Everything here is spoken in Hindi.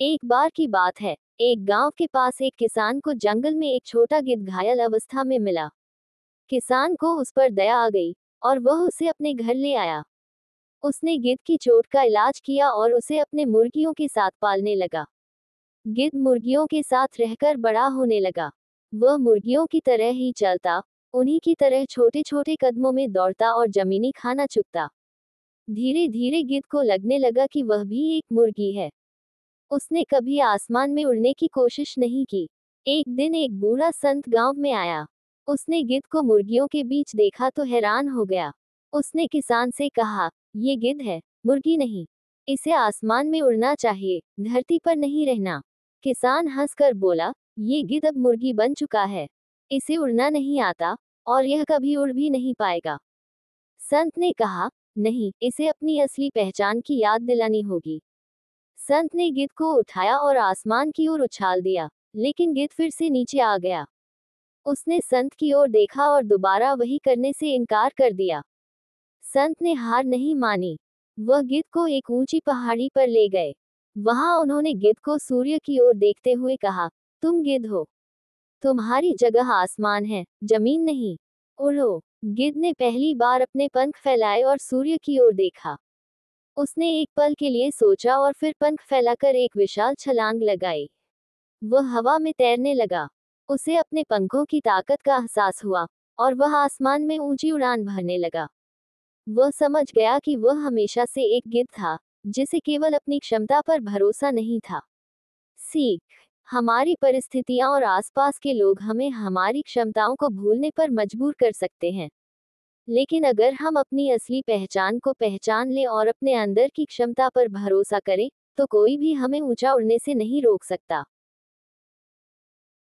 एक बार की बात है, एक गांव के पास एक किसान को जंगल में एक छोटा गिद्ध घायल अवस्था में मिला। किसान को उस पर दया आ गई और वह उसे अपने घर ले आया। उसने गिद्ध की चोट का इलाज किया और उसे अपने मुर्गियों के साथ पालने लगा। गिद्ध मुर्गियों के साथ रहकर बड़ा होने लगा। वह मुर्गियों की तरह ही चलता, उन्हीं की तरह छोटे छोटे कदमों में दौड़ता और जमीनी खाना चुगता। धीरे धीरे गिद्ध को लगने लगा कि वह भी एक मुर्गी है। उसने कभी आसमान में उड़ने की कोशिश नहीं की। एक दिन एक बूढ़ा संत गांव में आया। उसने गिद्ध को मुर्गियों के बीच देखा तो हैरान हो गया। उसने किसान से कहा, ये गिद्ध है, मुर्गी नहीं। इसे आसमान में उड़ना चाहिए, धरती पर नहीं रहना। किसान हंसकर बोला, ये गिद्ध अब मुर्गी बन चुका है। इसे उड़ना नहीं आता और यह कभी उड़ भी नहीं पाएगा। संत ने कहा, नहीं, इसे अपनी असली पहचान की याद दिलानी होगी। संत ने गिद्ध को उठाया और आसमान की ओर उछाल दिया, लेकिन गिद्ध फिर से नीचे आ गया। उसने संत की ओर देखा और दोबारा वही करने से इनकार कर दिया। संत ने हार नहीं मानी। वह गिद्ध को एक ऊंची पहाड़ी पर ले गए। वहां उन्होंने गिद्ध को सूर्य की ओर देखते हुए कहा, तुम गिद्ध हो। तुम्हारी जगह आसमान है, जमीन नहीं। उड़ो। गिद्ध ने पहली बार अपने पंख फैलाए और सूर्य की ओर देखा। उसने एक पल के लिए सोचा और फिर पंख फैलाकर एक विशाल छलांग लगाई। वह हवा में तैरने लगा। उसे अपने पंखों की ताकत का एहसास हुआ और वह आसमान में ऊंची उड़ान भरने लगा। वह समझ गया कि वह हमेशा से एक गिद्ध था, जिसे केवल अपनी क्षमता पर भरोसा नहीं था। सीख। हमारी परिस्थितियां और आसपास के लोग हमें हमारी क्षमताओं को भूलने पर मजबूर कर सकते हैं। लेकिन अगर हम अपनी असली पहचान को पहचान लें और अपने अंदर की क्षमता पर भरोसा करें, तो कोई भी हमें ऊंचा उड़ने से नहीं रोक सकता।